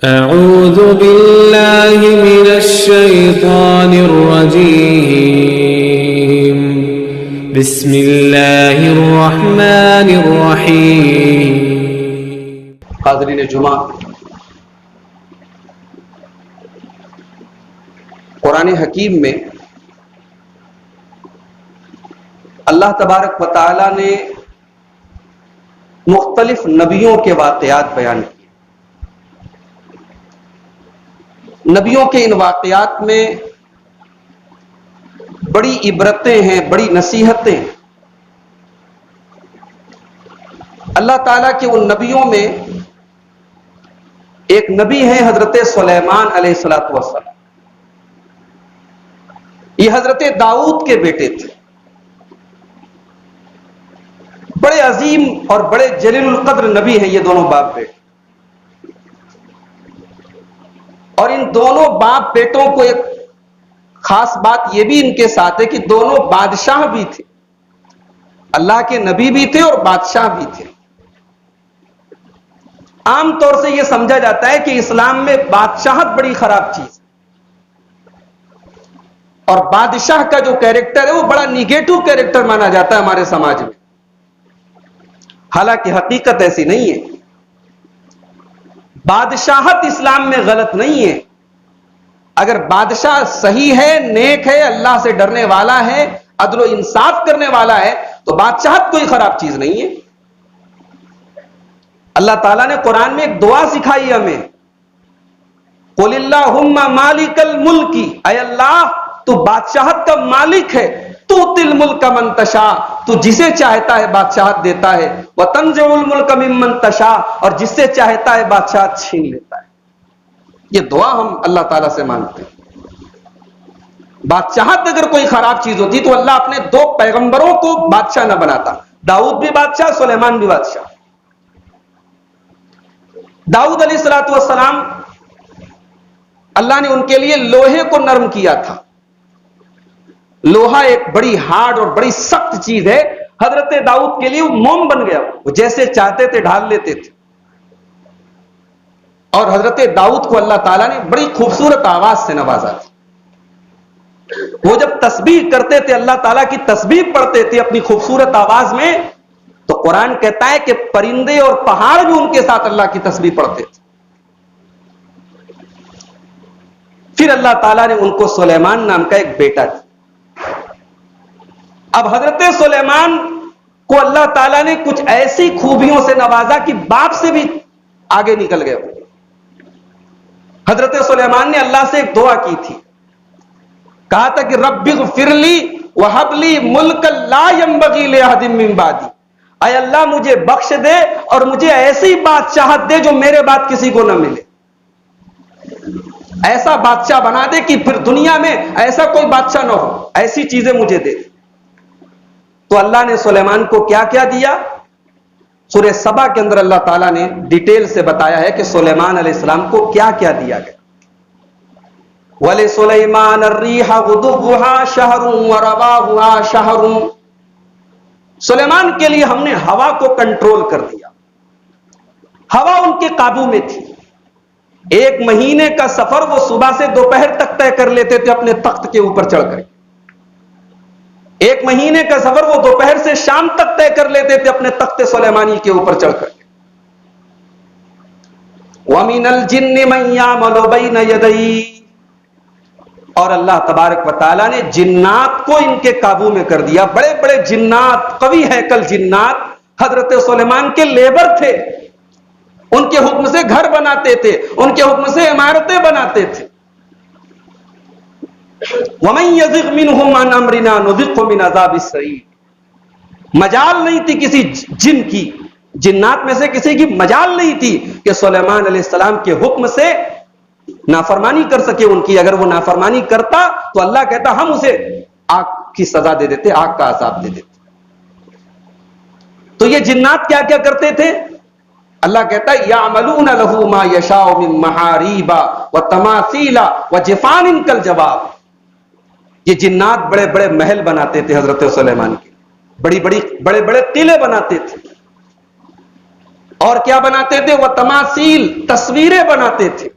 अऊज़ु बिल्लाहि मिनश्शैतानिर्रजीम बिस्मिल्लाहिर्रहमानिर्रहीम। हाज़रीन जुमा, कुरान हकीम में अल्लाह तबारक व तआला ने मुख्तलिफ नबियों के वाक़यात बयान किए। नबियों के इन वाक़यात में बड़ी इबरतें हैं, बड़ी नसीहतें हैं। अल्लाह ताला के उन नबियों में एक नबी हैं हजरत सुलेमान अलैहिस्सलातु वस्सलाम। ये हजरत दाऊद के बेटे थे। बड़े अजीम और बड़े जलीलुल कद्र नबी हैं ये दोनों बाप बेटे। और इन दोनों बाप बेटों को एक खास बात यह भी इनके साथ है कि दोनों बादशाह भी थे, अल्लाह के नबी भी थे और बादशाह भी थे। आमतौर से यह समझा जाता है कि इस्लाम में बादशाहत बड़ी खराब चीज है और बादशाह का जो कैरेक्टर है वो बड़ा निगेटिव कैरेक्टर माना जाता है हमारे समाज में। हालांकि हकीकत ऐसी नहीं है। बादशाहत इस्लाम में गलत नहीं है। अगर बादशाह सही है, नेक है, अल्लाह से डरने वाला है, अदल व इंसाफ करने वाला है, तो बादशाहत कोई खराब चीज नहीं है। अल्लाह ताला ने कुरान में एक दुआ सिखाई हमें, कुलिल्लाहुम्मा मालिकल मुल्की, ऐ अल्लाह तू बादशाहत का मालिक है, तू तिल मुल्क मन तशा, तू जिसे चाहता है बादशाहत देता है, व तंज़िउल मुल्क मिम्मन तशा, और जिससे चाहता है बादशाहत छीन लेता है। ये दुआ हम अल्लाह ताला से मांगते हैं। बादशाहत अगर कोई खराब चीज होती तो अल्लाह अपने दो पैगंबरों को बादशाह न बनाता, दाऊद भी बादशाह, सुलेमान भी बादशाह। दाऊद अलैहिस्सलातु वस्सलाम, अल्लाह ने उनके लिए लोहे को नरम किया था। लोहा एक बड़ी हार्ड और बड़ी सख्त चीज है। हजरत दाऊद के लिए वो मोम बन गया, वो जैसे चाहते थे ढाल लेते थे। और हजरत दाऊद को अल्लाह ताला ने बड़ी खूबसूरत आवाज से नवाजा था। वो जब तस्बीह करते थे, अल्लाह ताला की तस्बीह पढ़ते थे अपनी खूबसूरत आवाज में, तो कुरान कहता है कि परिंदे और पहाड़ भी उनके साथ अल्लाह की तस्बीह पढ़ते थे। फिर अल्लाह ताला ने उनको सुलेमान नाम का एक बेटा दिया। अब हजरत सुलेमान को अल्लाह ताला ने कुछ ऐसी खूबियों से नवाजा कि बाप से भी आगे निकल गए। हजरत सुलेमान ने अल्लाह से एक दुआ की थी, कहा था कि रब्बिग़फिरली वहबली मुल्क ला यंबगी लिअहदिन मिन बादी, ऐ अल्लाह मुझे बख्श दे और मुझे ऐसी बादशाहत दे जो मेरे बाद किसी को न मिले। ऐसा बादशाह बना दे कि फिर दुनिया में ऐसा कोई बादशाह ना हो, ऐसी चीजें मुझे दे। तो अल्लाह ने सुलेमान को क्या क्या दिया? सूरह सबा के अंदर अल्लाह ताला ने डिटेल से बताया है कि सुलेमान अलैहिस्सलाम को क्या क्या दिया गया। वले सुलेमान अर्रीहा गुदुव्वुहा शहरुन व रवाहुहा शहरुन, सुलेमान के लिए हमने हवा को कंट्रोल कर दिया। हवा उनके काबू में थी। एक महीने का सफर वो सुबह से दोपहर तक तय कर लेते थे अपने तख्त के ऊपर चढ़कर। एक महीने का सफर वो दोपहर से शाम तक तय कर लेते थे अपने तख्त सुलेमानी के ऊपर चढ़कर। वमिनल जिन्नि मन यामलु बैन यदैहि, और अल्लाह तबारक व तआला ने जिन्नात को इनके काबू में कर दिया। बड़े बड़े जिन्नात, कवि हैकल जिन्नात हजरत सुलेमान के लेबर थे। उनके हुक्म से घर बनाते थे, उनके हुक्म से इमारतें बनाते थे। वमन यज़िग़ मिनहुम अन अम्रिना नुज़िक़हु मिन अज़ाबिस सईर, मजाल नहीं थी किसी जिन की, जिन्नात में से किसी की मजाल नहीं थी कि सुलेमान अलैहिस्सलाम के हुक्म से नाफरमानी कर सके उनकी। अगर वो नाफरमानी करता तो अल्लाह कहता हम उसे आग की सजा दे देते, आग का अज़ाब दे देते। तो ये जिन्नात क्या क्या करते थे? अल्लाह कहता है यामलून लहू मा यशाउ मिन महारीबा व तमासीला व जिफानिन कल जवाब। ये जिन्नात बड़े बड़े महल बनाते थे हजरत सुलेमान के, बड़ी बड़ी बड़े बड़े किले बनाते थे। और क्या बनाते थे? वह तमासील, तस्वीरें बनाते थे,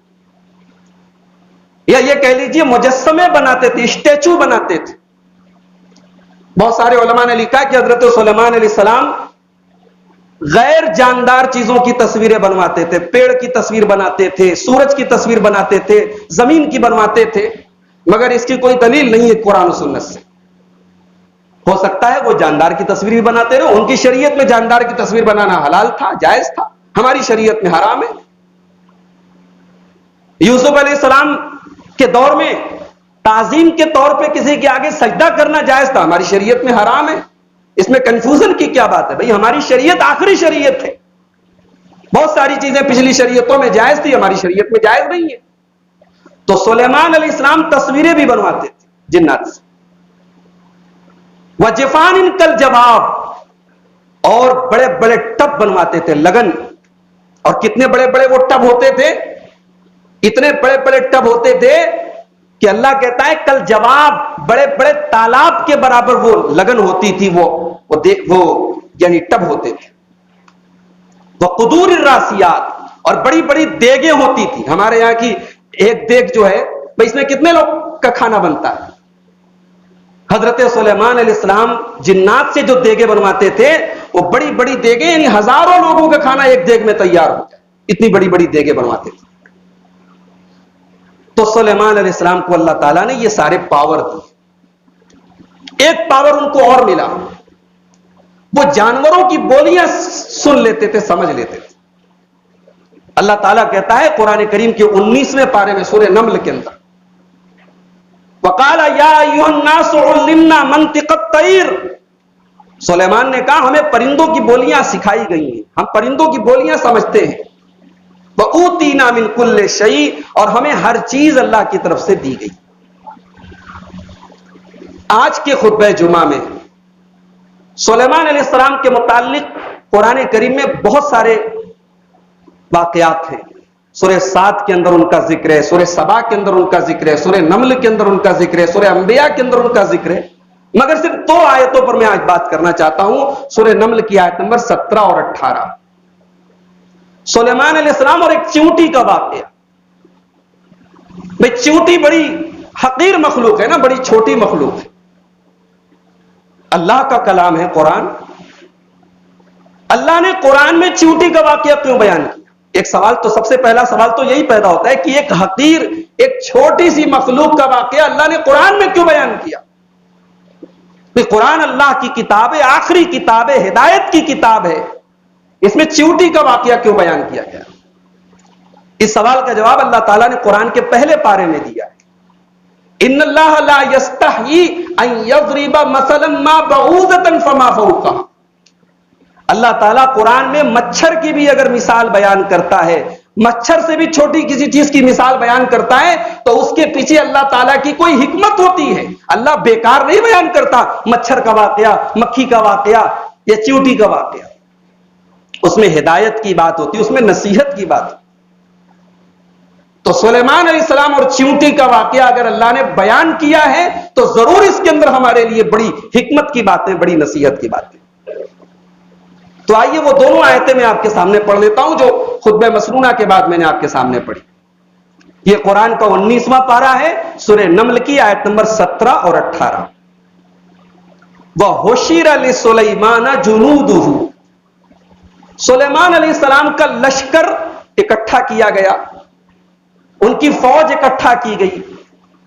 या ये कह लीजिए मुजस्समे बनाते थे, स्टैचू बनाते थे। बहुत सारे उलमा ने लिखा कि हजरत सुलेमान अलैहिस्सलाम गैर जानदार चीजों की तस्वीरें बनवाते थे, पेड़ की तस्वीर बनाते थे, सूरज की तस्वीर बनाते थे, जमीन की बनवाते थे, मगर इसकी कोई दलील नहीं है कुरान और सुन्नत से। हो सकता है वो जानदार की तस्वीर भी बनाते रहे, उनकी शरीयत में जानदार की तस्वीर बनाना हलाल था, जायज था, हमारी शरीयत में हराम है। यूसुफ अलैहिस्सलाम के दौर में ताजीम के तौर पे किसी के आगे सजदा करना जायज था, हमारी शरीयत में हराम है। इसमें कंफ्यूजन की क्या बात है भाई? हमारी शरीयत आखिरी शरीयत है। बहुत सारी चीजें पिछली शरीयतों में जायज थी, हमारी शरीयत में जायज नहीं है। तो सुलेमान अलैहिस्सलाम तस्वीरें भी बनवाते थे जिन्नात से। वजिफान इनकल जवाब, और बड़े बड़े टब बनवाते थे, लगन। और कितने बड़े बड़े वो टब होते थे? इतने बड़े बड़े टब होते थे कि अल्लाह कहता है कल जवाब, बड़े बड़े तालाब के बराबर वो लगन होती थी, वो यानी टब होते थे। वो कुदूर रासियात, और बड़ी बड़ी देगें होती थी। हमारे यहां की एक देग जो है भाई, इसमें कितने लोग का खाना बनता है? हजरत सुलेमान अलैहिस्सलाम जिन्नात से जो देगे बनवाते थे, वो बड़ी बड़ी देगे, यानी हजारों लोगों का खाना एक देग में तैयार हो जाए, इतनी बड़ी बड़ी देगे बनवाते थे। तो सुलेमान अलैहिस्सलाम को अल्लाह ताला ने ये सारे पावर दिए। एक पावर उनको और मिला, वो जानवरों की बोलियां सुन लेते थे, समझ लेते थे। अल्लाह ताला कहता है कुरान करीम के 19वें पारे में सूरह नम्ल के अंदर, वकाला या अय्युहन्नास उल्लिमना मंतिक़त तैर। सुलेमान ने कहा हमें परिंदों की बोलियां सिखाई गई हैं, हम परिंदों की बोलियां समझते हैं। वऊतीना मिन कुल्लि शै, और हमें हर चीज अल्लाह की तरफ से दी गई। आज के खुतबे जुमा में सुलेमान अलैहिस्सलाम के मुताल्लिक कुरान करीम में बहुत सारे वाकयात हैं। सूरह साद के अंदर उनका जिक्र है, सूरह सबा के अंदर उनका जिक्र है, सूरह नम्ल के अंदर उनका जिक्र है, सूरह अंबिया के अंदर उनका जिक्र है। मगर सिर्फ 2 आयतों पर मैं आज बात करना चाहता हूं। सूरह नम्ल की आयत नंबर 17 और 18, सुलेमान अलैहिस्सलाम और एक चींटी का वाकया। भाई चींटी बड़ी हकीर मखलूक है ना, बड़ी छोटी मखलूक है। अल्लाह का कलाम है कुरान। अल्लाह ने कुरान में चींटी का वाकया क्यों बयान किया? एक सवाल तो, सबसे पहला सवाल तो यही पैदा होता है कि एक हकीर, एक छोटी सी मखलूक का वाकया अल्लाह ने कुरान में क्यों बयान किया? कुरान अल्लाह की किताब है, आखिरी किताब है, हिदायत की किताब है, इसमें चींटी का वाकया क्यों बयान किया गया? इस सवाल का जवाब अल्लाह ताला ने कुरान के पहले पारे में दिया है। इन्नल्लाह ला यस्तही अन यज़रिबा मसलन मा बऊदतन फमा फौक़हा। अल्लाह ताला कुरान में मच्छर की भी अगर मिसाल बयान करता है, मच्छर से भी छोटी किसी चीज की मिसाल बयान करता है, तो उसके पीछे अल्लाह ताला की कोई हिकमत होती है। अल्लाह बेकार नहीं बयान करता मच्छर का वाकया, मक्खी का वाकया या चींटी का वाकया। उसमें हिदायत की बात होती है, उसमें नसीहत की बात। तो सुलेमान अलैहिस्सलाम और चींटी का वाकया अगर अल्लाह ने बयान किया है, तो जरूर इसके अंदर हमारे लिए बड़ी हिकमत की बातें, बड़ी नसीहत की बातें। तो आइए वो दोनों आयतें मैं आपके सामने पढ़ लेता हूं जो खुतबे मसनूना के बाद मैंने आपके सामने पढ़ी। ये कुरान का 19वां पारा है, सूरह नम्ल की आयत नंबर 17 और 18। वह होशीर लिसुलैमान जुनूदुहु, सुलेमान अलैहिस्सलाम का लश्कर इकट्ठा किया गया, उनकी फौज इकट्ठा की गई।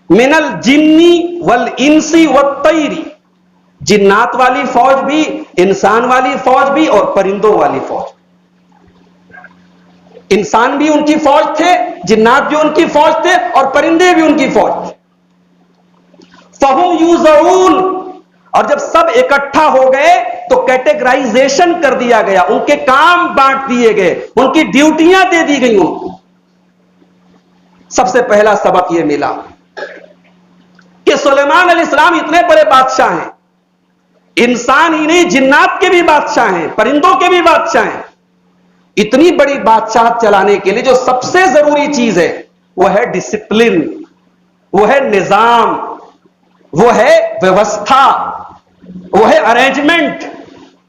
मिनल जिन्नी वल इंसी वत्तैरी, जिन्नात वाली फौज भी, इंसान वाली फौज भी और परिंदों वाली फौज। इंसान भी उनकी फौज थे, जिन्नात भी उनकी फौज थे और परिंदे भी उनकी फौज थे। फहुम यूज़ऊन, और जब सब इकट्ठा हो गए तो कैटेगराइजेशन कर दिया गया, उनके काम बांट दिए गए, उनकी ड्यूटियां दे दी गई उनको। सबसे पहला सबक यह मिला कि सुलेमान अलैहिस्सलाम इतने बड़े बादशाह हैं, इंसान ही नहीं जिन्नात के भी बादशाह हैं, परिंदों के भी बादशाह हैं। इतनी बड़ी बादशाह चलाने के लिए जो सबसे जरूरी चीज है वो है डिसिप्लिन, वो है निजाम, वो है व्यवस्था, वो है अरेंजमेंट,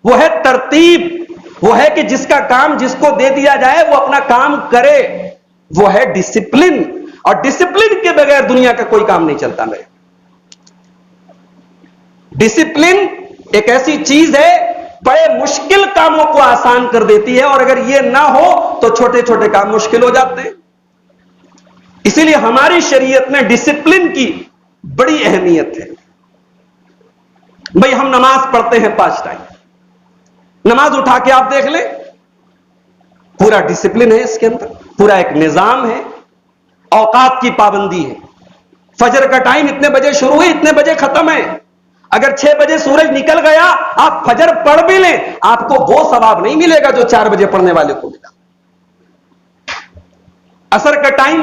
वो है तरतीब, वो है कि जिसका काम जिसको दे दिया जाए वो अपना काम करे, वो है डिसिप्लिन। और डिसिप्लिन के बगैर दुनिया का कोई काम नहीं चलता मेरे। डिसिप्लिन एक ऐसी चीज है, बड़े मुश्किल कामों को आसान कर देती है, और अगर ये ना हो तो छोटे छोटे काम मुश्किल हो जाते हैं। इसीलिए हमारी शरीयत में डिसिप्लिन की बड़ी अहमियत है। भाई हम नमाज पढ़ते हैं 5 टाइम, नमाज उठा के आप देख लें, पूरा डिसिप्लिन है इसके अंदर, पूरा एक निजाम है, औकात की पाबंदी है। फजर का टाइम इतने बजे शुरू हुई, इतने बजे खत्म है। अगर 6 बजे सूरज निकल गया, आप फजर पढ़ भी लें, आपको वो सवाब नहीं मिलेगा जो 4 बजे पढ़ने वाले को मिला। असर का टाइम,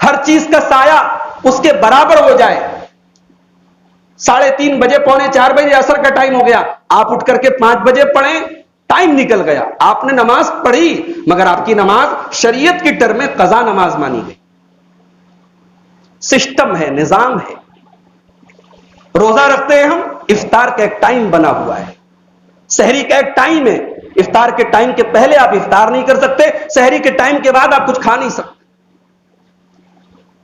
हर चीज का साया उसके बराबर हो जाए, 3:30 बजे, 3:45 बजे असर का टाइम हो गया, आप उठ करके 5 बजे पढ़ें, टाइम निकल गया, आपने नमाज पढ़ी, मगर आपकी नमाज शरीयत की टर्म में कज़ा नमाज मानी गई। सिस्टम है, निजाम है। रोजा रखते हैं हम, इफ्तार का एक टाइम बना हुआ है, सहरी का एक टाइम है। इफ्तार के टाइम के पहले आप इफ्तार नहीं कर सकते, सहरी के टाइम के बाद आप कुछ खा नहीं सकते।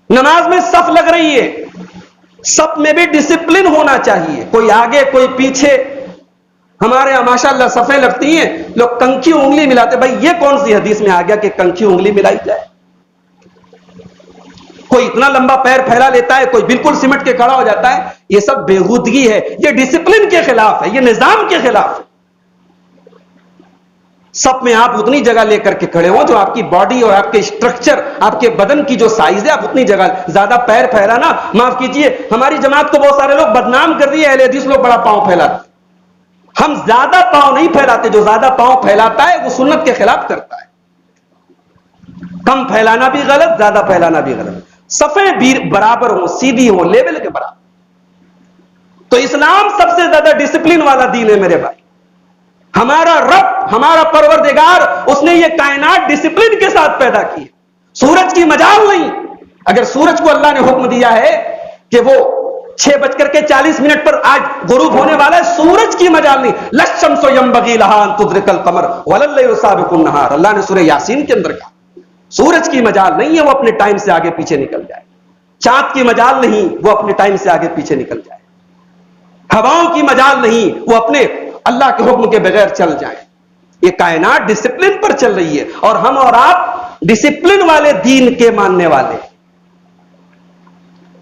नमाज में सफ लग रही है, सफ में भी डिसिप्लिन होना चाहिए, कोई आगे कोई पीछे। हमारे यहां माशाअल्लाह सफें लगती हैं, लोग कंखी उंगली मिलाते। भाई ये कौन सी हदीस में आ गया कि कंखी उंगली मिलाई जाए? कोई इतना लंबा पैर फैला लेता है, कोई बिल्कुल सिमट के खड़ा हो जाता है। ये सब बेहूदगी है, ये डिसिप्लिन के खिलाफ है, ये निजाम के खिलाफ है। सब में आप उतनी जगह लेकर के खड़े हो जो आपकी बॉडी और आपके स्ट्रक्चर, आपके बदन की जो साइज है, आप उतनी जगह। ज्यादा पैर फैलाना, माफ कीजिए, हमारी जमात को बहुत सारे लोग बदनाम कर दिए, अहले हदीस लोग बड़ा पांव फैलाते। हम ज्यादा पांव नहीं फैलाते, जो ज्यादा पांव फैलाता है वो सुन्नत के खिलाफ करता है। कम फैलाना भी गलत, ज्यादा फैलाना भी गलत। सफे भी बराबर हो, सीधी हो, लेवल के बराबर। तो इस्लाम सबसे ज्यादा डिसिप्लिन वाला दीन है मेरे भाई। हमारा रब, हमारा परवरदिगार, उसने ये कायनात डिसिप्लिन के साथ पैदा की। सूरज की मजाल नहीं। अगर सूरज को अल्लाह ने हुक्म दिया है कि वो 6:40 पर आज गुरूब होने वाला है, सूरज की मजाल नहीं। लश्शम्सु यंबगी लहा अन तुद्रिकल कमर वलल्लैलु साबिकुन नहार, अल्लाह ने सूरह यासीन के अंदर कहा। सूरज की मजाल नहीं है वो अपने टाइम से आगे पीछे निकल जाए। चांद की मजाल नहीं वो अपने टाइम से आगे पीछे निकल जाए। हवाओं की मजाल नहीं वो अपने अल्लाह के हुक्म के बगैर चल जाए। ये कायनात डिसिप्लिन पर चल रही है, और हम और आप डिसिप्लिन वाले दीन के मानने वाले।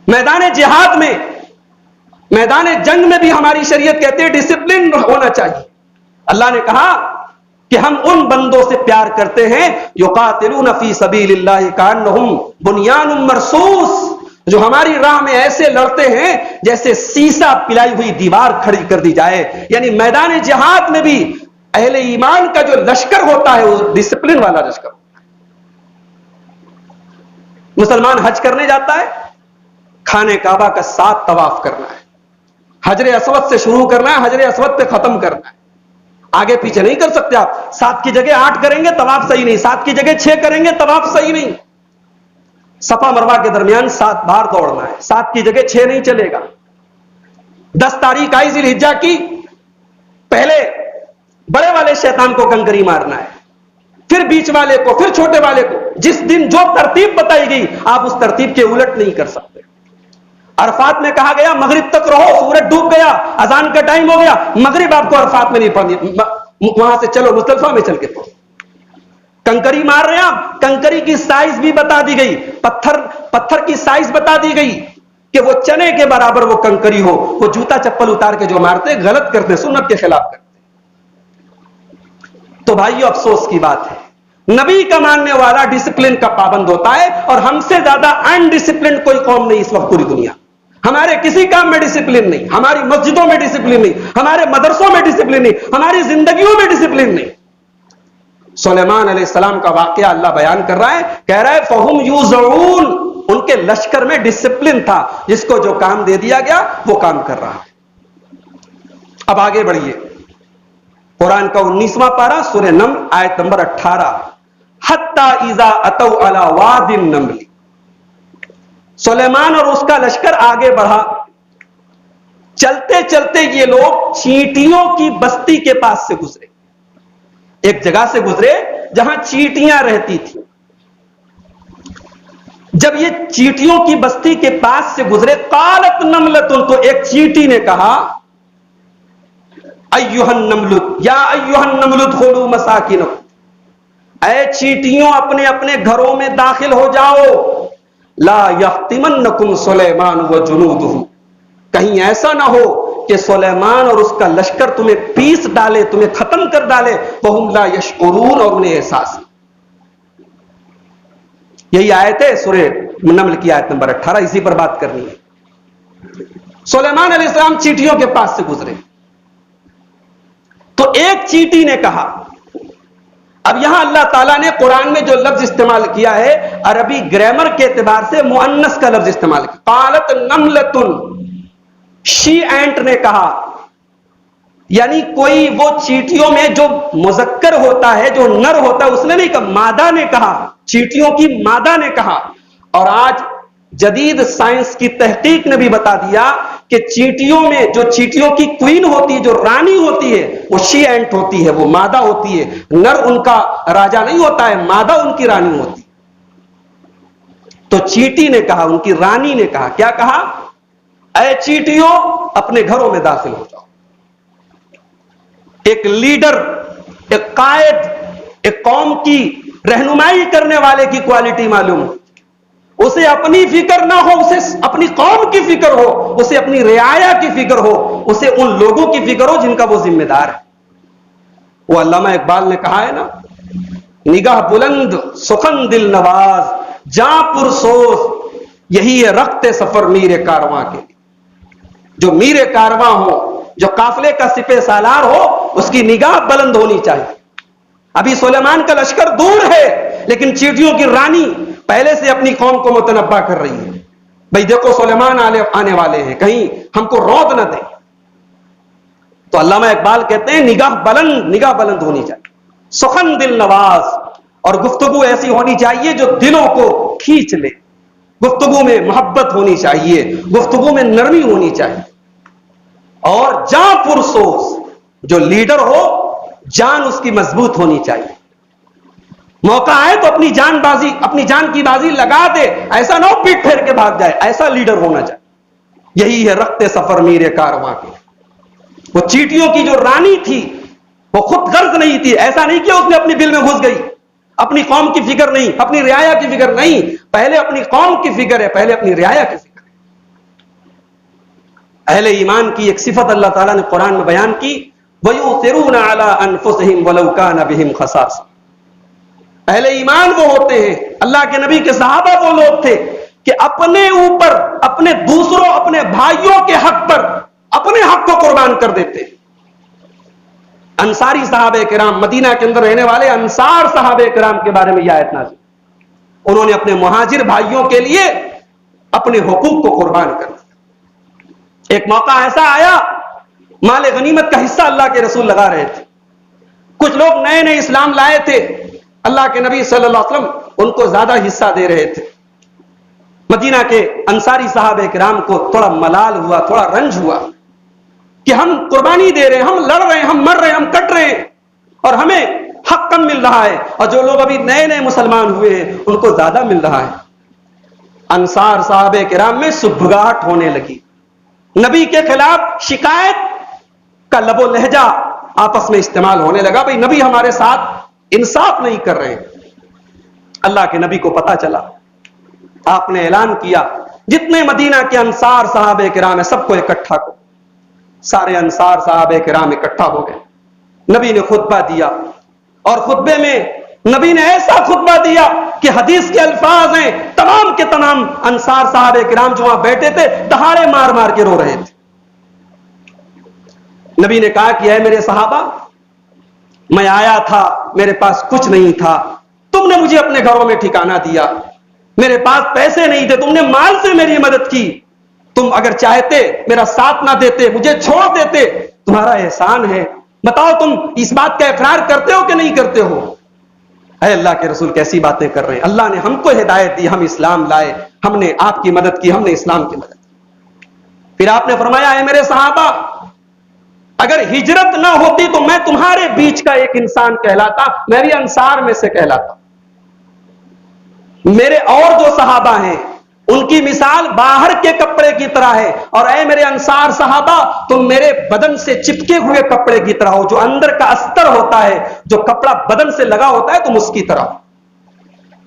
मैदान जिहाद में, मैदान जंग में भी हमारी शरीयत कहते हैं डिसिप्लिन होना चाहिए। अल्लाह ने कहा कि हम उन बंदों से प्यार करते हैं युकातिलून फी सबीलिल्लाहि कान्नहुम बुनियानुम मरसूस, जो हमारी राह में ऐसे लड़ते हैं जैसे सीसा पिलाई हुई दीवार खड़ी कर दी जाए। यानी मैदान जिहाद में भी अहले ईमान का जो लश्कर होता है वो डिसिप्लिन वाला लश्कर होता है। मुसलमान हज करने जाता है, खाने काबा का 7 तवाफ करना है, हजरे अस्वद से शुरू करना है, हजरे अस्वद पे खत्म करना है। आगे पीछे नहीं कर सकते आप। 7 की जगह 8 करेंगे तवाफ सही नहीं, 7 की जगह 6 करेंगे तवाफ सही नहीं। सफा मरवा के दरमियान 7 बार दौड़ना है, 7 की जगह 6 नहीं चलेगा। 10 तारीख आई जिलहिज्जा की, पहले बड़े वाले शैतान को कंकरी मारना है, फिर बीच वाले को, फिर छोटे वाले को। जिस दिन जो तरतीब बताई गई आप उस तरतीब के उलट नहीं कर सकते। अरफात में कहा गया मगरिब तक रहो, सूरज डूब गया, अजान का टाइम हो गया, मगरिब आपको अरफात में नहीं पढ़नी, वहां से चलो मुजदलिफा में चल के पढ़ो। कंकरी मार रहे हैं आप, कंकरी की साइज भी बता दी गई, पत्थर की साइज बता दी गई कि वो चने के बराबर वो कंकरी हो। वो जूता चप्पल उतार के जो मारते गलत करते, सुन्नत के खिलाफ करते। तो भाइयों अफसोस की बात है, नबी का मानने वाला डिसिप्लिन का पाबंद होता है, और हमसे ज्यादा अनडिसिप्लिन कोई कौम नहीं इस वक्त पूरी दुनिया। हमारे किसी काम में डिसिप्लिन नहीं, हमारी मस्जिदों में डिसिप्लिन नहीं, हमारे मदरसों में डिसिप्लिन नहीं, हमारी जिंदगियों में डिसिप्लिन नहीं। सुलेमान अलैहिस्सलाम का वाकया अल्लाह बयान कर रहा है, कह रहा है फहुम यूज़ऊन, उनके लश्कर में डिसिप्लिन था, जिसको जो काम दे दिया गया वो काम कर रहा है। अब आगे बढ़िए, कुरान का 19वां पारा सूरह नम्ल आयत नंबर 18, हत्ता इज़ा अतौ अला वादिन नम्ली। सुलेमान और उसका लश्कर आगे बढ़ा, चलते चलते ये लोग चींटियों की बस्ती के पास से गुजरे। एक जगह से गुजरे जहां चींटियां रहती थी। जब ये चींटियों की बस्ती के पास से गुजरे, कालत नमलतुन, तो एक चींटी ने कहा, अय्युहन नमलुत या अय्युहन नमलुत खुलू मसाकिनकुम, ऐ चींटियों अपने अपने घरों में दाखिल हो जाओ, ला यफ्तिमन्नकुम सुलेमान व जुनूदुहु, कहीं ऐसा ना हो कि सुलेमान और उसका लश्कर तुम्हें पीस डाले, तुम्हें खत्म कर डाले, वहुम ला यशकुरून, और उन्हें एहसास। यही आयत है सूरह नमल की आयत नंबर 18, इसी पर बात करनी है। सुलेमान अलैहिस्सलाम चींटियों के पास से गुजरे तो एक चींटी ने कहा, अब यहां अल्लाह ताला ने कुरान में जो लफ्ज इस्तेमाल किया है, अरबी ग्रामर के एतबार से मुअन्नस का लफ्ज इस्तेमाल किया। कालत नमलतुन, शी एंट ने कहा, यानी कोई वो चींटियों में जो मुजक्कर होता है, जो नर होता है, उसने नहीं कहा, मादा ने कहा, चींटियों की मादा ने कहा। और आज जदीद साइंस की तहकीक ने भी बता दिया कि चींटियों में जो चींटियों की क्वीन होती है, जो रानी होती है, वो शी एंट होती है, वो मादा होती है। नर उनका राजा नहीं होता है, मादा उनकी रानी होती है। तो चींटी ने कहा, उनकी रानी ने कहा, क्या कहा, ऐ चींटियों अपने घरों में दाखिल हो जाओ। एक लीडर, एक कायद, एक कौम की रहनुमाई करने वाले की क्वालिटी मालूम, उसे अपनी फिक्र ना हो, उसे अपनी कौम की फिक्र हो, उसे अपनी रियाया की फिक्र हो, उसे उन लोगों की फिक्र हो जिनका वो जिम्मेदार है। वो अल्लामा इकबाल ने कहा है ना, निगाह बुलंद सुखन दिल नवाज, जां पुरसोज यही है रखते सफर मीरे कारवां के लिए। जो मीरे कारवां हो, जो काफिले का सिपे सालार हो, उसकी निगाह बुलंद होनी चाहिए। अभी सुलेमान का लश्कर दूर है, लेकिन चींटियों की रानी पहले से अपनी कौम को मुतनब्बा कर रही है, भाई देखो सुलेमान आने वाले हैं, कहीं हमको रौद न दे। तो अल्लामा इकबाल कहते हैं निगाह बुलंद होनी चाहिए, सुखन दिल नवाज, और गुफ्तगू ऐसी होनी चाहिए जो दिलों को खींच ले। गुफ्तगू में मोहब्बत होनी चाहिए, गुफ्तगू में नरमी होनी चाहिए। और जां पुरसोस, जो लीडर हो, जान उसकी मजबूत होनी चाहिए। मौका आए तो अपनी जान की बाजी लगा दे, ऐसा ना हो पीठ फेर के भाग जाए, ऐसा लीडर होना चाहिए। यही है रखते सफर मीरे कारवां के। वो चींटियों की जो रानी थी, वो खुद गर्ज नहीं थी, ऐसा नहीं किया उसने अपनी बिल में घुस गई, अपनी कौम की फिक्र नहीं, अपनी रियाया की फिक्र नहीं, पहले अपनी कौम की फिक्र है, पहले अपनी रियाया की फिक्र है। अहले ईमान की एक सिफत अल्लाह ताला ने कुरान में बयान की, वयुसिरूना अला अनफुसिहिम वलौ काना बिहिम खसासा। अहले ईमान वो होते हैं, अल्लाह के नबी के सहाबा वो लोग थे कि अपने ऊपर, अपने दूसरों, अपने भाइयों के हक पर अपने हक को कुर्बान कर देते। अंसारी साहबे किराम, मदीना के अंदर रहने वाले अंसार साहबे किराम के बारे में यह आयत नाज़िल, उन्होंने अपने मुहाजिर भाइयों के लिए अपने हुकूक को कुर्बान कर दिया। एक मौका ऐसा आया, माले गनीमत का हिस्सा अल्लाह के रसूल लगा रहे थे, कुछ लोग नए नए इस्लाम लाए थे, अल्लाह के नबी सल्लल्लाहु अलैहि वसल्लम उनको ज्यादा हिस्सा दे रहे थे। मदीना के अंसारी साहबे किराम को थोड़ा मलाल हुआ, थोड़ा रंज हुआ कि हम कुर्बानी दे रहे हैं, हम लड़ रहे हैं, हम मर रहे हैं, हम कट रहे हैं, और हमें हक कम मिल रहा है, और जो लोग अभी नए नए मुसलमान हुए हैं उनको ज्यादा मिल रहा है। अंसार साहबे किराम में सुबगाहट होने लगी, नबी के खिलाफ शिकायत का लबो लहजा आपस में इस्तेमाल होने लगा, भाई नबी हमारे साथ इंसाफ नहीं कर रहे। अल्लाह के नबी को पता चला, आपने ऐलान किया जितने मदीना के अंसार साहबे किराम है सबको इकट्ठा करो। सारे अंसार साहबे किराम इकट्ठा हो गए, नबी ने खुतबा दिया, और खुतबे में नबी ने ऐसा खुतबा दिया कि हदीस के अल्फाज हैं, तमाम के तमाम अंसार साहबे किराम जो वहां बैठे थे दहाड़े मार मार के रो रहे थे। नबी ने कहा कि ऐ मेरे सहाबा, मैं आया था, मेरे पास कुछ नहीं था, तुमने मुझे अपने घरों में ठिकाना दिया, मेरे पास पैसे नहीं थे, तुमने माल से मेरी मदद की, तुम अगर चाहते मेरा साथ ना देते, मुझे छोड़ देते, तुम्हारा एहसान है। बताओ तुम इस बात का इकरार करते हो कि नहीं करते हो? है अल्लाह के रसूल कैसी बातें कर रहे हैं। अल्लाह ने हमको हिदायत दी, हम इस्लाम लाए, हमने आपकी मदद की, हमने इस्लाम की मदद की। फिर आपने फरमाया है मेरे सहाबा, अगर हिजरत ना होती तो मैं तुम्हारे बीच का एक इंसान कहलाता, मैं भी अंसार में से कहलाता। मेरे और जो सहाबा हैं उनकी मिसाल बाहर के कपड़े की तरह है, और ऐ मेरे अंसार सहाबा, तुम मेरे बदन से चिपके हुए कपड़े की तरह हो। जो अंदर का अस्तर होता है, जो कपड़ा बदन से लगा होता है, तुम उसकी तरह।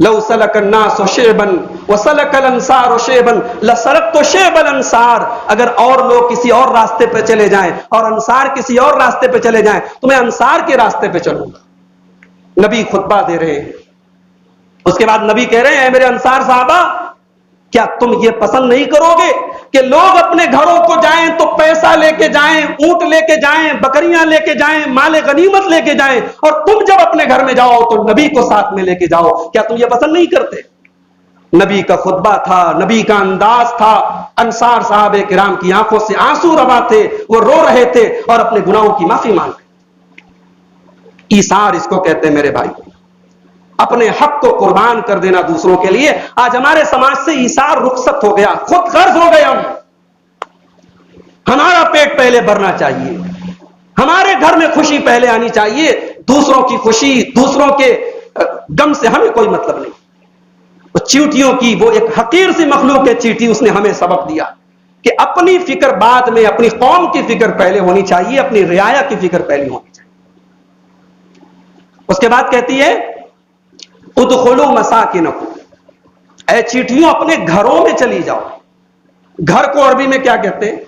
लौ सलकन्नासु शेबन व सलकल अंसारु शेबन लसलकतु शेबल अंसार। अगर और लोग किसी और रास्ते पे चले जाएं और अंसार किसी और रास्ते पे चले जाएं तो मैं अंसार के रास्ते पे चलूंगा। नबी खुतबा दे रहे हैं, उसके बाद नबी कह रहे हैं, मेरे अंसार साहबा, क्या तुम ये पसंद नहीं करोगे कि लोग अपने घरों को जाएं तो पैसा लेके जाएं, ऊंट लेके जाएं, बकरियां लेके जाएं, माले गनीमत लेके जाएं, और तुम जब अपने घर में जाओ तो नबी को साथ में लेके जाओ? क्या तुम ये पसंद नहीं करते? नबी का खुतबा था, नबी का अंदाज था। अंसार साहबे किराम की आंखों से आंसू रवा थे, वो रो रहे थे और अपने गुनाहों की माफी मांग रहे। ईसार इसको कहते हैं मेरे भाई, अपने हक को कुर्बान कर देना दूसरों के लिए। आज हमारे समाज से ईसार रुखसत हो गया, खुद गर्ज हो गए हम। हमारा पेट पहले भरना चाहिए, हमारे घर में खुशी पहले आनी चाहिए, दूसरों की खुशी, दूसरों के गम से हमें कोई मतलब नहीं। वो चींटियों की, वो एक हकीर सी मखलूक है चींटी, उसने हमें सबक दिया कि अपनी फिक्र बाद में, अपनी कौम की फिक्र पहले होनी चाहिए, अपनी रियाया की फिक्र पहले होनी चाहिए। उसके बाद कहती है, उदखुलू मसाकिनकुम, ऐ चींटियों अपने घरों में चली जाओ। घर को अरबी में क्या कहते हैं?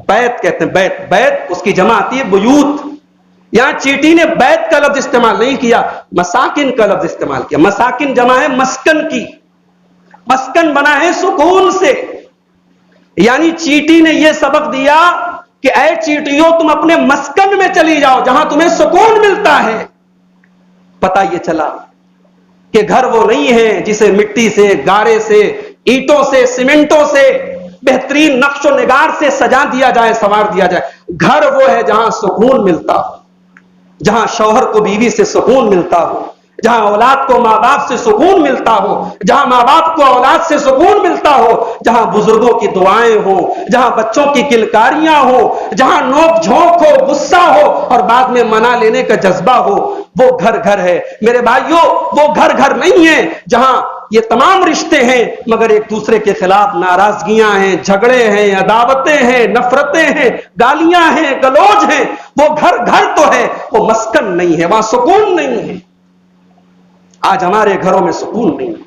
बैत कहते हैं। बैत, बैत उसकी जमा आती है बुयूत। यहां चींटी ने बैत का लफ्ज इस्तेमाल नहीं किया, मसाकिन का लफ्ज इस्तेमाल किया। मसाकिन जमा है मस्कन की, मस्कन बना है सुकून से। यानी चींटी ने यह सबक दिया कि ऐ चींटियों तुम अपने मस्कन में चली जाओ जहां तुम्हें सुकून मिलता है। पता यह चला कि घर वो नहीं है जिसे मिट्टी से, गारे से, ईंटों से, सीमेंटों से, बेहतरीन नक्शो निगार से सजा दिया जाए, संवार दिया जाए। घर वो है जहां सुकून मिलता हो, जहां शौहर को बीवी से सुकून मिलता हो, जहां औलाद को मां बाप से सुकून मिलता हो, जहां मां बाप को औलाद से सुकून मिलता हो, जहां बुजुर्गों की दुआएं हो, जहां बच्चों की किलकारियां हो, जहां नोक झोंक हो, गुस्सा हो और बाद में मना लेने का जज्बा हो, वो घर घर है। मेरे भाइयों, वो घर घर नहीं है जहां ये तमाम रिश्ते हैं मगर एक दूसरे के खिलाफ नाराजगियां हैं, झगड़े हैं, अदावतें हैं, नफरतें हैं, गालियां हैं, गलौज हैं। वो घर घर तो है, वो मस्कन नहीं है, वहां सुकून नहीं है। आज हमारे घरों में सुकून नहीं है।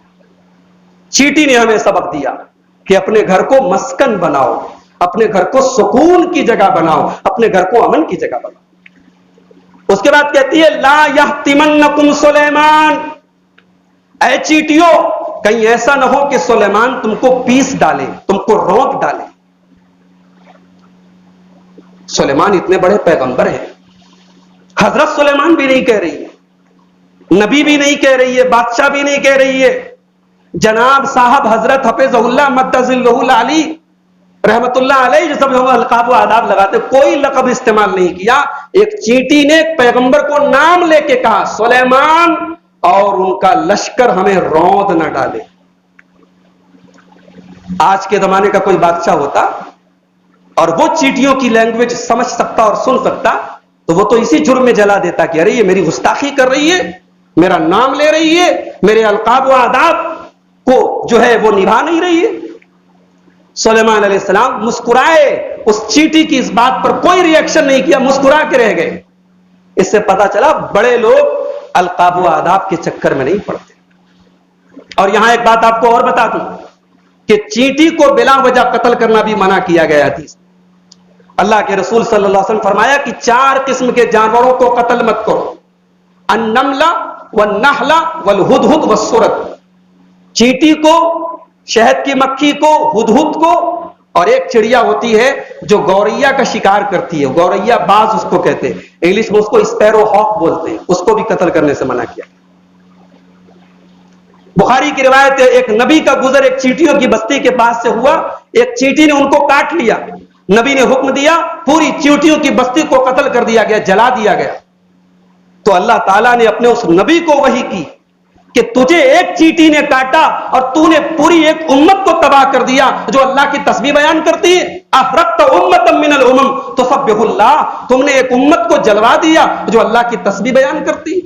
चींटी ने हमें सबक दिया कि अपने घर को मस्कन बनाओ, अपने घर को सुकून की जगह बनाओ, अपने घर को अमन की जगह बनाओ। उसके बाद कहती है, ला यहतिमन्नकुम सुलेमान, ऐ चींटियों कहीं ऐसा ना हो कि सुलेमान तुमको पीस डाले, तुमको रोक डाले। सुलेमान इतने बड़े पैगंबर हैं, हजरत सुलेमान भी नहीं कह रही है, नबी भी नहीं कह रही है, बादशाह भी नहीं कह रही है। जनाब साहब हजरत हफीजुल्लाह मद्दजिल्लहुल आली रहमतुल्लाह अलैहि सब लोग अलकाब व आदाब लगाते, कोई लकब इस्तेमाल नहीं किया। एक चींटी ने पैगंबर को नाम लेके कहा, सुलेमान, और उनका लश्कर हमें रौंद न डाले। आज के जमाने का कोई बादशाह होता और वो चींटियों की लैंग्वेज समझ सकता और सुन सकता तो वो तो इसी जुर्म में जला देता कि अरे ये मेरी गुस्ताखी कर रही है, मेरा नाम ले रही है, मेरे अलकाब व आदाब को जो है वो निभा नहीं रही है। सुलेमान अलैहिस्सलाम मुस्कुराए, उस चींटी की इस बात पर कोई रिएक्शन नहीं किया, मुस्कुरा के रह गए। इससे पता चला बड़े लोग अलकाब व आदाब के चक्कर में नहीं पड़ते। और यहां एक बात आपको और बता दूं कि चींटी को बिला वजह कत्ल करना भी मना किया गया हदीस। अल्लाह के रसूल सल्लल्लाहु अलैहि वसल्लम फरमाया कि 4 किस्म के जानवरों को कत्ल मत करो, अन्नमला वन्नहला वलहुदहुद वस्सुरत। चींटी को, शहद की मक्खी को, हुदहुद को, और एक चिड़िया होती है जो गौरैया का शिकार करती है, गौरैया बाज उसको कहते हैं, इंग्लिश में उसको स्पैरो हॉक बोलते हैं, उसको भी कत्ल करने से मना किया। बुखारी की रिवायत है, एक नबी का गुजर एक चींटियों की बस्ती के पास से हुआ, एक चींटी ने उनको काट लिया, नबी ने हुक्म दिया पूरी चींटियों की बस्ती को कत्ल कर दिया गया, जला दिया गया। तो अल्लाह ताला ने अपने उस नबी को वही की कि तुझे एक चींटी ने काटा और तूने पूरी एक उम्मत को तबाह कर दिया जो अल्लाह की तस्बीह बयान करती है। अहरक्त उम्मतम मिनल उमम तुसब्बिहुल्लाह, तुमने एक उम्मत को जलवा दिया जो अल्लाह की तस्बीह बयान करती।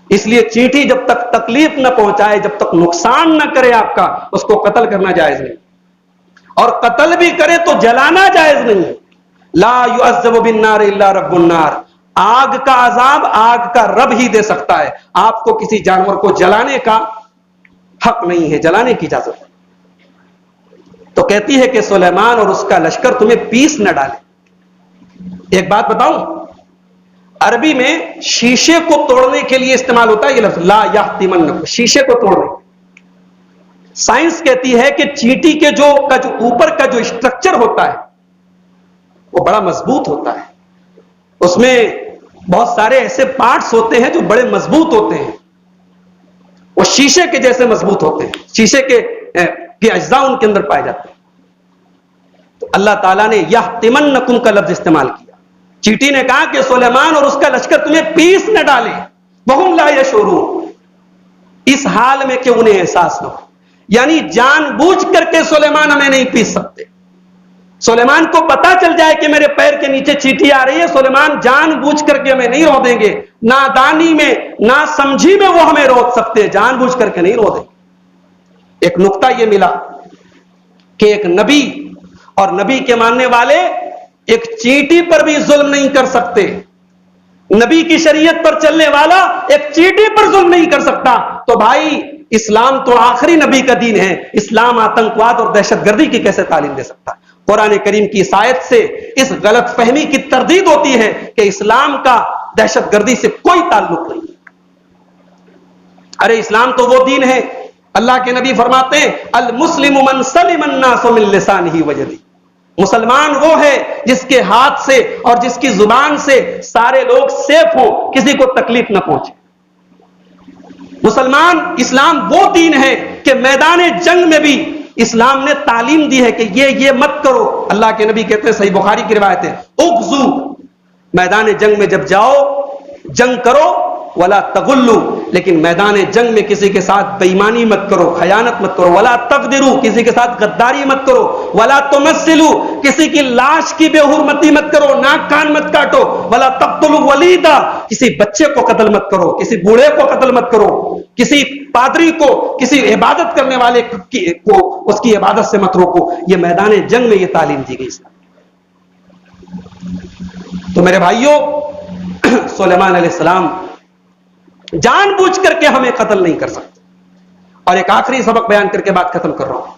इसलिए चींटी जब तक तकलीफ न पहुंचाए, जब तक नुकसान न करे आपका, उसको कत्ल करना जायज नहीं, और कत्ल भी करे तो जलाना जायज नहीं। ला युअज़्ज़बु बिन्नार इल्ला रब्बुन नार, आग का अजाब आग का रब ही दे सकता है, आपको किसी जानवर को जलाने का हक नहीं है, जलाने की इजाजत है। तो कहती है कि सुलेमान और उसका लश्कर तुम्हें पीस न डाले। एक बात बताऊं, अरबी में शीशे को तोड़ने के लिए इस्तेमाल होता है ये लफ्ज, ला यहतिमन्नकुम, शीशे को तोड़ने। साइंस कहती है कि चींटी के जो ऊपर का जो स्ट्रक्चर होता है वो बड़ा मजबूत होता है, उसमें बहुत सारे ऐसे पार्ट्स होते हैं जो बड़े मजबूत होते हैं, वो शीशे के जैसे मजबूत होते हैं, शीशे के अज्जा उनके अंदर पाए जाते हैं। तो अल्लाह ताला ने यहतिमन्नकुम का लफ्ज इस्तेमाल किया। चींटी ने कहा कि सुलेमान और उसका लश्कर तुम्हें पीस न डाले, वहुम ला यशऊरून, इस हाल में कि उन्हें एहसास न हो, यानी जानबूझ करके सुलेमान हमें नहीं पीस सकते। सुलेमान को पता चल जाए कि मेरे पैर के नीचे चींटी आ रही है, सुलेमान जानबूझ करके हमें नहीं रोक देंगे, नादानी में ना समझी में वो हमें रोक सकते हैं, जानबूझ करके नहीं रोक देंगे। एक नुक्ता यह मिला कि एक नबी और नबी के मानने वाले एक चींटी पर भी जुल्म नहीं कर सकते। नबी की शरीयत पर चलने वाला एक चींटी पर जुल्म नहीं कर सकता। तो भाई इस्लाम तो आखिरी नबी का दीन है, इस्लाम आतंकवाद और दहशतगर्दी की कैसे तालीम दे सकता है? कुरान करीम की इस आयत से इस गलत फहमी की तरदीद होती है कि इस्लाम का दहशतगर्दी से कोई ताल्लुक नहीं। अरे इस्लाम तो वो दीन है, अल्लाह के नबी फरमाते हैं अल मुस्लिमु मन सलिमन नासु मिन लिसानिही व यदिही, मुसलमान वो है जिसके हाथ से और जिसकी जुबान से सारे लोग सेफ हो, किसी को तकलीफ ना पहुंचे। मुसलमान, इस्लाम वो दीन है कि मैदान जंग में भी इस्लाम ने तालीम दी है कि ये मत करो। अल्लाह के नबी कहते हैं, सही बुखारी की रिवायत है, उगजू, मैदान जंग में जब जाओ जंग करो, वला तगुल्लू, लेकिन मैदान जंग में किसी के साथ बेईमानी मत करो, खयानत मत करो, वला तगदिरू, किसी के साथ गद्दारी मत करो, वला तुमस्सिलू, किसी की लाश की बेहुरमती मत करो, नाक कान मत काटो, वला तक्तुलू वलीदा, किसी बच्चे को कत्ल मत करो, किसी बूढ़े को कत्ल मत करो, किसी पादरी को, किसी इबादत करने वाले को उसकी इबादत से मत रोको। ये मैदान जंग में ये तालीम दी गई। तो मेरे भाइयों, सुलेमान अलैहिस्सलाम जानबूझ करके हमें कत्ल नहीं कर सकते। और एक आखिरी सबक बयान करके बात खत्म कर रहा हूं।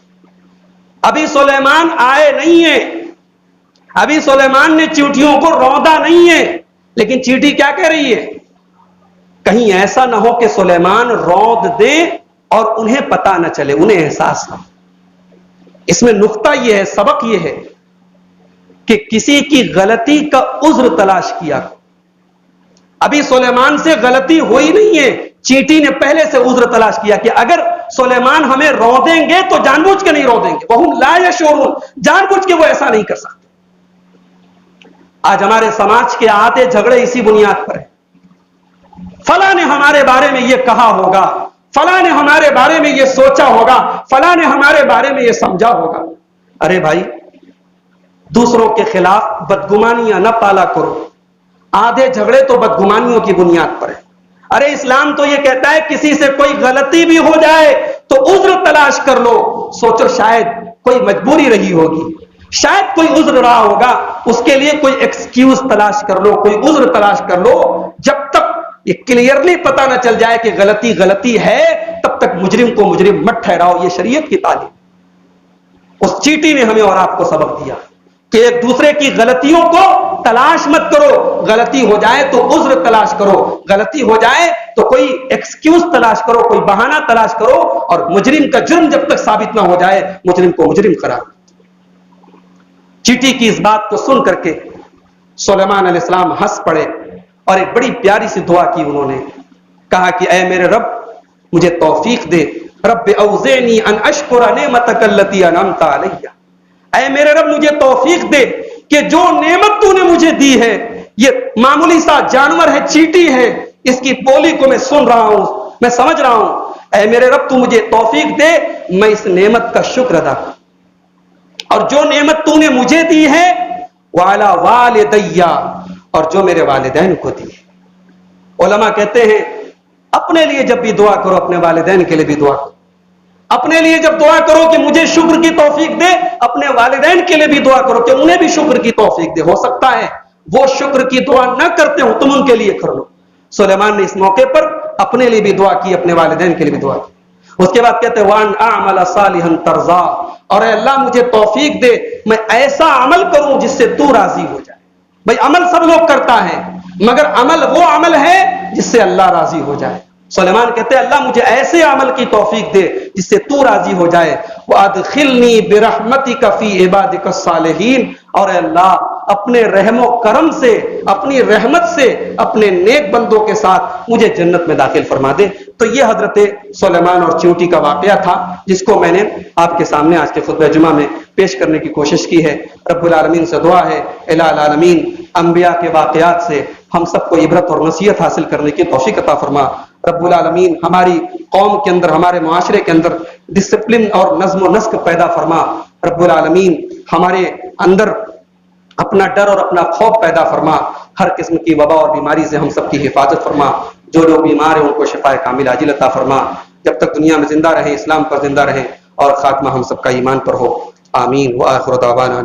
अभी सुलेमान आए नहीं है, अभी सुलेमान ने चींटियों को रौंदा नहीं है, लेकिन चींटी क्या कह रही है, कहीं ऐसा ना हो कि सुलेमान रौंद दे और उन्हें पता न चले, उन्हें एहसास ना हो। इसमें नुक्ता यह है, सबक यह है कि किसी की गलती का उज्र तलाश किया। अभी सुलेमान से गलती हुई नहीं है, चींटी ने पहले से उज्र तलाश किया कि अगर सुलेमान हमें रौंदेंगे तो जानबूझ के नहीं रौंदेंगे, वहुम ला यशऊरून, जानबूझ के वो ऐसा नहीं कर सकते। आज हमारे समाज के आते झगड़े इसी बुनियाद पर है। फला ने हमारे बारे में यह कहा होगा, फला ने हमारे बारे में यह सोचा होगा, फला ने हमारे बारे में यह समझा होगा। अरे भाई, दूसरों के खिलाफ बदगुमानियां न पाला करो। आधे झगड़े तो बदगुमानियों की बुनियाद पर है। अरे इस्लाम तो यह कहता है किसी से कोई गलती भी हो जाए तो उज्र तलाश कर लो। सोचो शायद कोई मजबूरी रही होगी, शायद कोई उज्र रहा होगा, उसके लिए कोई एक्सक्यूज तलाश कर लो, कोई उज्र तलाश कर लो। जब तक ये क्लियरली पता ना चल जाए कि गलती गलती है, तब तक मुजरिम को मुजरिम मत ठहराओ। ये शरीयत की तालीम। उस चींटी ने हमें और आपको सबक दिया कि एक दूसरे की गलतियों को तलाश मत करो, गलती हो जाए तो उज्र तलाश करो, गलती हो जाए तो कोई एक्सक्यूज तलाश करो, कोई बहाना तलाश करो, और मुजरिम का जुर्म जब तक साबित ना हो जाए मुजरिम को मुजरिम करार दो। चींटी की इस बात को सुन करके सुलेमान अलैहिस्सलाम हंस पड़े और एक बड़ी प्यारी सी दुआ की। उन्होंने कहा कि ऐ मेरे रब, मुझे तौफीक दे, रब्बि औज़िनी अन अश्कुरा निअमतक अल्लती अनअमत अलैया, ऐ मेरे रब मुझे तौफीक दे कि जो नेमत तूने मुझे दी है, ये मामूली सा जानवर है, चींटी है, इसकी बोली को मैं सुन रहा हूं, मैं समझ रहा हूं, ऐ मेरे रब तू मुझे तौफीक दे, मैं इस नेमत का शुक्र अदा करूं। और जो नेमत तूने मुझे दी है वाला वालिदैया, और जो मेरे वालिदैन को दी है। उलमा कहते हैं अपने लिए जब भी दुआ करो अपने वालिदैन के लिए भी दुआ करो। अपने लिए जब दुआ करो कि मुझे शुक्र की तौफीक दे, अपने वालिदैन के लिए भी दुआ करो कि उन्हें भी शुक्र की तौफीक दे। हो सकता है वो शुक्र की दुआ न करते हो, तुम उनके लिए कर लो। सुलेमान ने इस मौके पर अपने लिए भी दुआ की, अपने वालिदैन के लिए भी दुआ की। उसके बाद कहते हैं वान अअमल सालिहन तरजा, और अल्लाह मुझे तौफीक दे मैं ऐसा अमल करूं जिससे तू राजी हो जाए। भाई अमल सब लोग करता है, मगर अमल वो अमल है जिससे अल्लाह राजी हो जाए। सुलेमान कहते हैं अल्लाह मुझे ऐसे अमल की तौफीक दे जिससे तू राजी हो जाए। वअदखिलनी बिरहमतिका फी इबादिका सालिहीन, और अल्लाह अपने रहमो करम से, अपनी रहमत से अपने नेक बंदों के साथ मुझे जन्नत में दाखिल फरमा दे। तो ये हजरत सुलेमान और चींटी का वाकया था जिसको मैंने आपके सामने आज के खुतबे जुमा में पेश करने की कोशिश की है। रब्बुल आलमीन से दुआ है इलाल आलमीन अंबिया के वाकयात से हम सबको इबरत और नसीहत हासिल करने की तौफीक अता फरमा। रब्बुल आलमीन हमारी कौम के अंदर, हमारे मुआशरे के अंदर डिसिप्लिन और नज्म व नस्क पैदा फरमा। रब्बुल आलमीन हमारे अंदर अपना डर और अपना खौफ पैदा फरमा। हर किस्म की वबा और बीमारी से हम सबकी हिफाजत फरमा। जो लोग बीमार हैं उनको शिफाए कामिल आजिल अता फरमा। जब तक दुनिया में जिंदा रहे इस्लाम पर जिंदा रहे और खात्मा हम सबका ईमान पर हो। आमीन व आखिर दावाना।